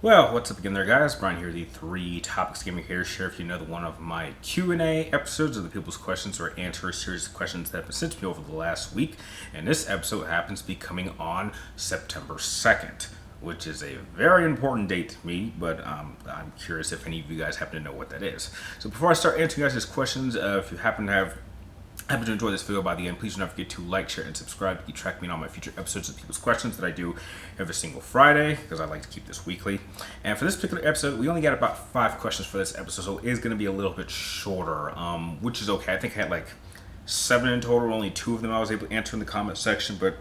Well, what's up again there, guys? Brian here, the Three Topics Gaming here. Share if you know one of my Q&A episodes of the People's Questions, or answer a series of questions that have been sent to me over the last week. And this episode happens to be coming on September 2nd, which is a very important date to me, but I'm curious if any of you guys happen to know what that is. So before I start answering guys' questions, if you happen to enjoy this video by the end, please do not forget to like, share, and subscribe to keep track of me on all my future episodes of People's Questions that I do every single Friday, because I like to keep this weekly. And for this particular episode, we only got about 5 questions for this episode, so it is going to be a little bit shorter, which is okay. I think I had like 7 in total, only 2 of them I was able to answer in the comment section, but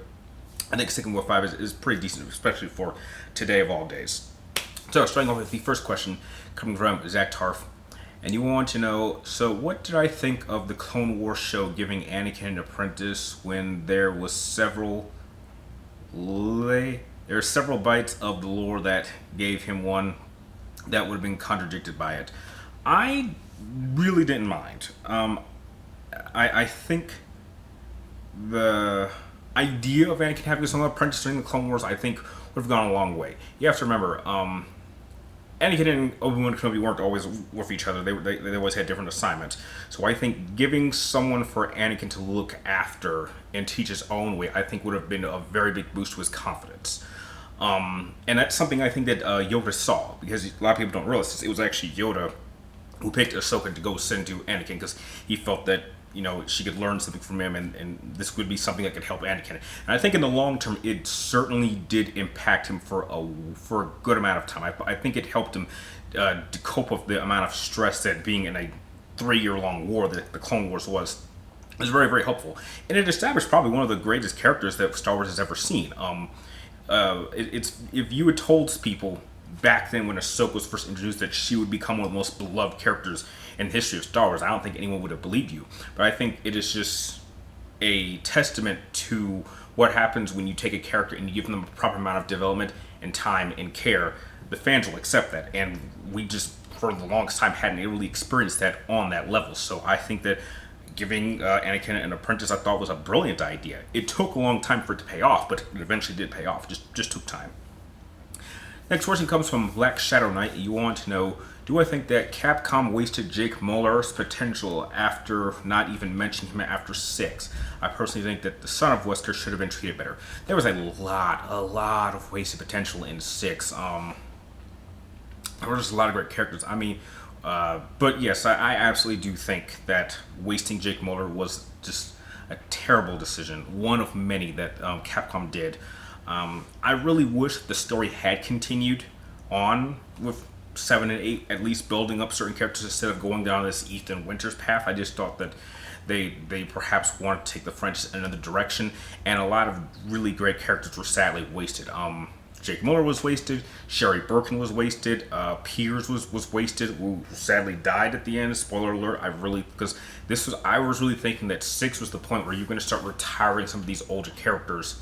I think sticking with 5 is pretty decent, especially for today of all days. So starting off with the first question coming from Zach Tarf. And you want to know, so what did I think of the Clone Wars show giving Anakin an apprentice when there were several bites of the lore that gave him one that would have been contradicted by it? I really didn't mind. I think the idea of Anakin having his own apprentice during the Clone Wars, I think, would have gone a long way. You have to remember, Anakin and Obi-Wan Kenobi weren't always with each other. They always had different assignments. So I think giving someone for Anakin to look after and teach his own way, I think would have been a very big boost to his confidence. And that's something I think that Yoda saw, because a lot of people don't realize this. It was actually Yoda who picked Ahsoka to go send to Anakin, because he felt that, you know, she could learn something from him, and this would be something that could help Anakin. And I think in the long term, it certainly did impact him for a good amount of time. I think it helped him to cope with the amount of stress that being in a 3-year-long war that the Clone Wars was. It was very, very helpful. And it established probably one of the greatest characters that Star Wars has ever seen. If you had told people back then when Ahsoka was first introduced that she would become one of the most beloved characters in the history of Star Wars, I don't think anyone would have believed you. But I think it is just a testament to what happens when you take a character and you give them a proper amount of development and time and care. The fans will accept that, and we just, for the longest time, hadn't really experienced that on that level. So I think that giving Anakin an apprentice, I thought, was a brilliant idea. It took a long time for it to pay off, but it eventually did pay off. Just took time. Next question comes from Black Shadow Knight. You want to know, do I think that Capcom wasted Jake Muller's potential after not even mentioning him after 6? I personally think that the son of Wesker should have been treated better. There was a lot of wasted potential in 6. There were just a lot of great characters. I mean, but yes, I absolutely do think that wasting Jake Muller was just a terrible decision. One of many that Capcom did. I really wish the story had continued on with 7 and 8, at least building up certain characters instead of going down this Ethan Winters path. I just thought that they perhaps wanted to take the franchise in another direction, and a lot of really great characters were sadly wasted. Jake Muller was wasted, Sherry Birkin was wasted, Piers was wasted, who sadly died at the end. Spoiler alert, I was really thinking that 6 was the point where you're going to start retiring some of these older characters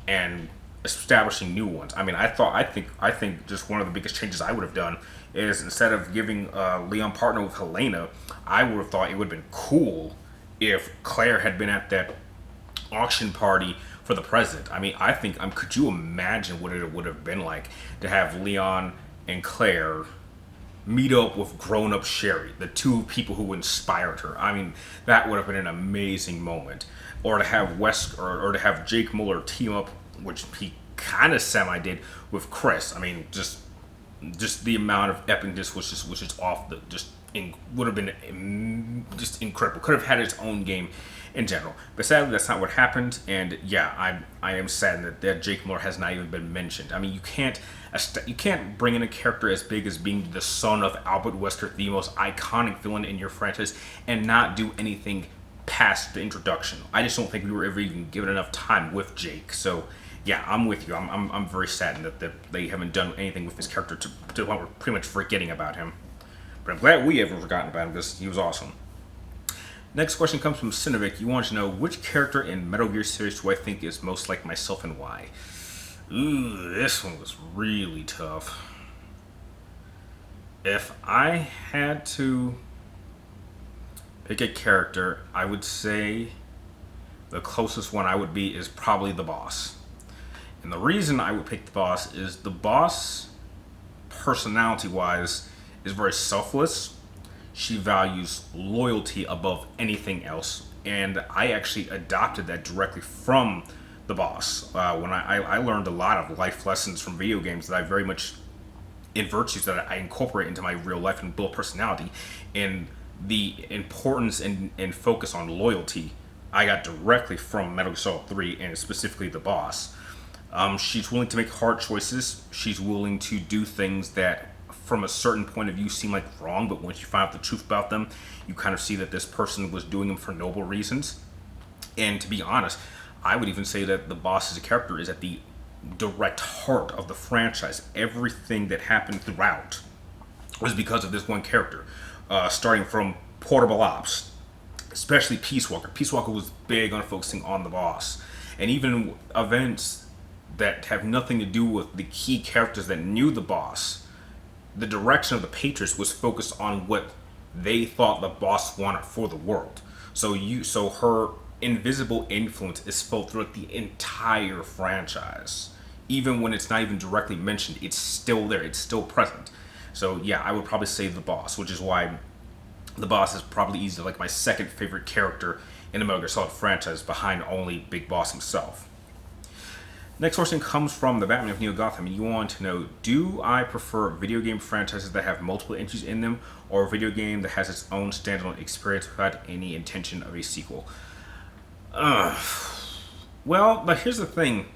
and establishing new ones. I mean, I think just one of the biggest changes I would have done is, instead of giving Leon partner with Helena, I would have thought it would have been cool if Claire had been at that auction party for the president. I mean, I think, could you imagine what it would have been like to have Leon and Claire meet up with grown-up Sherry, the two people who inspired her? I mean, that would have been an amazing moment. Or to have or to have Jake Muller team up, which he kind of semi did, with Chris. I mean, just the amount of epicness was just off the would have been just incredible. Could have had its own game in general, but sadly that's not what happened. And yeah, I am saddened that Jake Muller has not even been mentioned. I mean, you can't bring in a character as big as being the son of Albert Wesker, the most iconic villain in your franchise, and not do anything past the introduction. I just don't think we were ever even given enough time with Jake. So yeah, I'm with you. I'm very saddened that they haven't done anything with this character to the point we're pretty much forgetting about him. But I'm glad we haven't forgotten about him, because he was awesome. Next question comes from Cinevic. You want to know, which character in Metal Gear series do I think is most like myself, and why? Ooh, this one was really tough. If I had to pick a character, I would say the closest one I would be is probably the boss. And the reason I would pick the boss is the boss personality wise, is very selfless. She values loyalty above anything else. And I actually adopted that directly from the boss. When I learned a lot of life lessons from video games that I very much, in virtues that I incorporate into my real life and build personality, and the importance and focus on loyalty I got directly from Metal Gear Solid 3 and specifically the boss. She's willing to make hard choices. She's willing to do things that, from a certain point of view, seem like wrong, but once you find out the truth about them, you kind of see that this person was doing them for noble reasons. And to be honest, I would even say that the boss as a character is at the direct heart of the franchise. Everything that happened throughout was because of this one character. Starting from Portable Ops, especially Peace Walker. Peace Walker was big on focusing on the boss. And even events that have nothing to do with the key characters that knew the boss, the direction of the Patriots was focused on what they thought the boss wanted for the world. So her invisible influence is felt throughout the entire franchise. Even when it's not even directly mentioned, it's still there. It's still present. So yeah, I would probably say the boss, which is why the boss is probably easily like my second favorite character in the Metal Gear Solid franchise, behind only Big Boss himself. Next question comes from the Batman of Neo Gotham. You want to know, do I prefer video game franchises that have multiple entries in them, or a video game that has its own standalone experience without any intention of a sequel? Well, but here's the thing.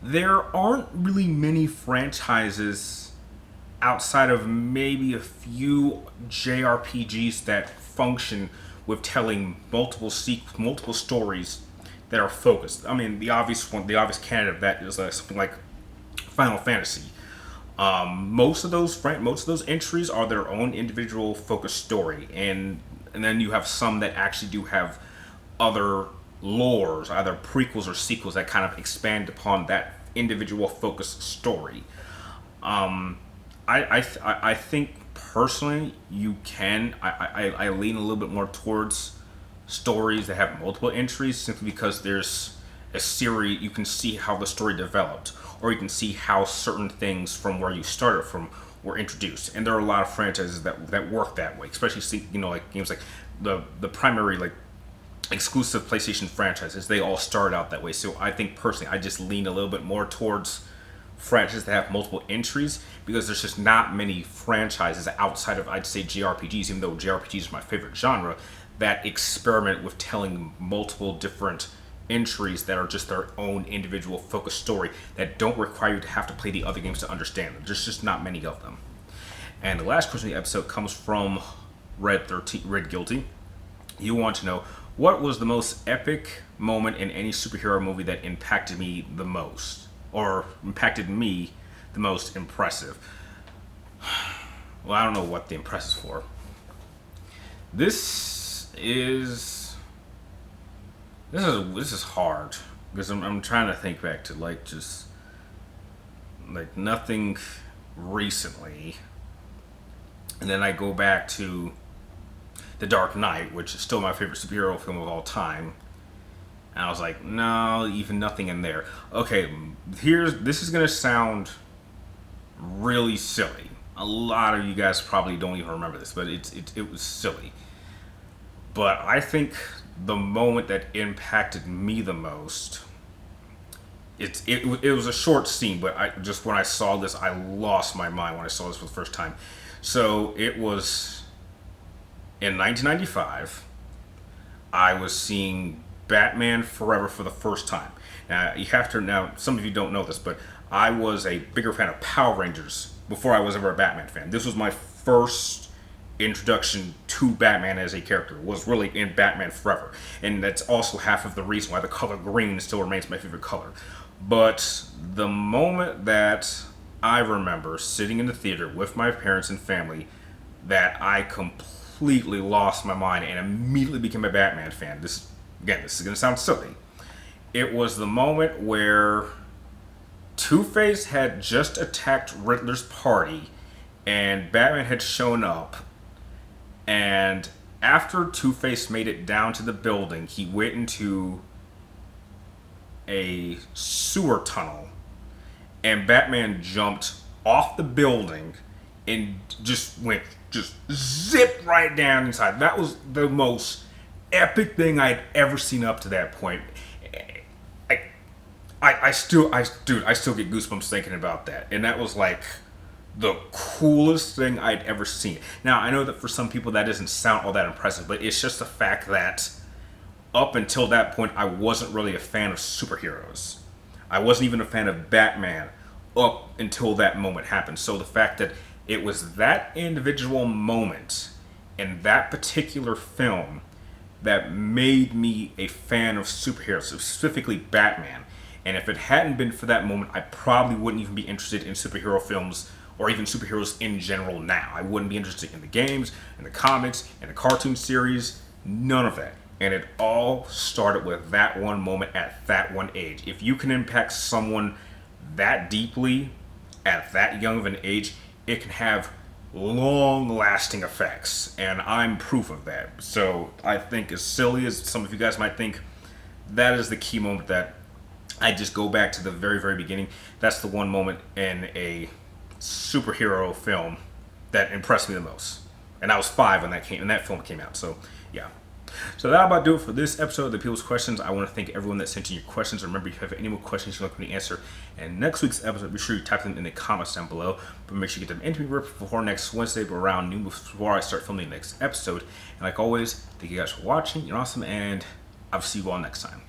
There aren't really many franchises outside of maybe a few JRPGs that function with telling multiple stories that are focused. I mean, the obvious candidate of that is something like Final Fantasy. Most of those entries are their own individual focused story, and then you have some that actually do have other lores, either prequels or sequels that kind of expand upon that individual focused story. I think personally you can. I lean a little bit more towards stories that have multiple entries, simply because there's a series, you can see how the story developed, or you can see how certain things from where you started from were introduced. And there are a lot of franchises that work that way, especially like games like the primary like exclusive PlayStation franchises. They all started out that way. So I think personally I just lean a little bit more towards franchises that have multiple entries, because there's just not many franchises outside of, I'd say, JRPGs, even though JRPGs is my favorite genre, that experiment with telling multiple different entries that are just their own individual focused story that don't require you to have to play the other games to understand them. There's just not many of them. And the last question of the episode comes from Red Guilty. You want to know, what was the most epic moment in any superhero movie that impacted me the most? Or impacted me the most impressive? Well, I don't know what the impressive is for. This is hard, because I'm trying to think back to just nothing recently, and then I go back to The Dark Knight, which is still my favorite superhero film of all time, and I was like, no, even nothing in there. Okay, this is gonna sound really silly. A lot of you guys probably don't even remember this, but it was silly. But I think the moment that impacted me the most, it was a short scene, but when I saw this, I lost my mind when I saw this for the first time. So it was in 1995. I was seeing Batman Forever for the first time. Now some of you don't know this, but I was a bigger fan of Power Rangers before I was ever a Batman fan. This was my first introduction to Batman as a character, was really in Batman Forever, and that's also half of the reason why the color green still remains my favorite color. But the moment that I remember sitting in the theater with my parents and family, that I completely lost my mind and immediately became a Batman fan. This is going to sound silly. It was the moment where Two-Face had just attacked Riddler's party and Batman had shown up, and after Two-Face made it down to the building, he went into a sewer tunnel and Batman jumped off the building and just zipped right down inside. That was the most epic thing I'd ever seen up to that point. I still get goosebumps thinking about that. And that was like the coolest thing I'd ever seen. Now, I know that for some people that doesn't sound all that impressive, but it's just the fact that up until that point, I wasn't really a fan of superheroes. I wasn't even a fan of Batman up until that moment happened. So the fact that it was that individual moment in that particular film that made me a fan of superheroes, specifically Batman. And if it hadn't been for that moment, I probably wouldn't even be interested in superhero films or even superheroes in general now. I wouldn't be interested in the games, in the comics, in the cartoon series, none of that. And it all started with that one moment at that one age. If you can impact someone that deeply at that young of an age, it can have long-lasting effects. And I'm proof of that. So I think, as silly as some of you guys might think, that is the key moment that I just go back to the very, very beginning. That's the one moment in a superhero film that impressed me the most. And I was 5 when that film came out. So yeah. So that'll about do it for this episode of the People's Questions. I want to thank everyone that sent in your questions. Remember, if you have any more questions you'd like me to answer in next week's episode, be sure you type them in the comments down below. But make sure you get them into me before next Wednesday, but around noon before I start filming the next episode. And like always, thank you guys for watching. You're awesome, and I'll see you all next time.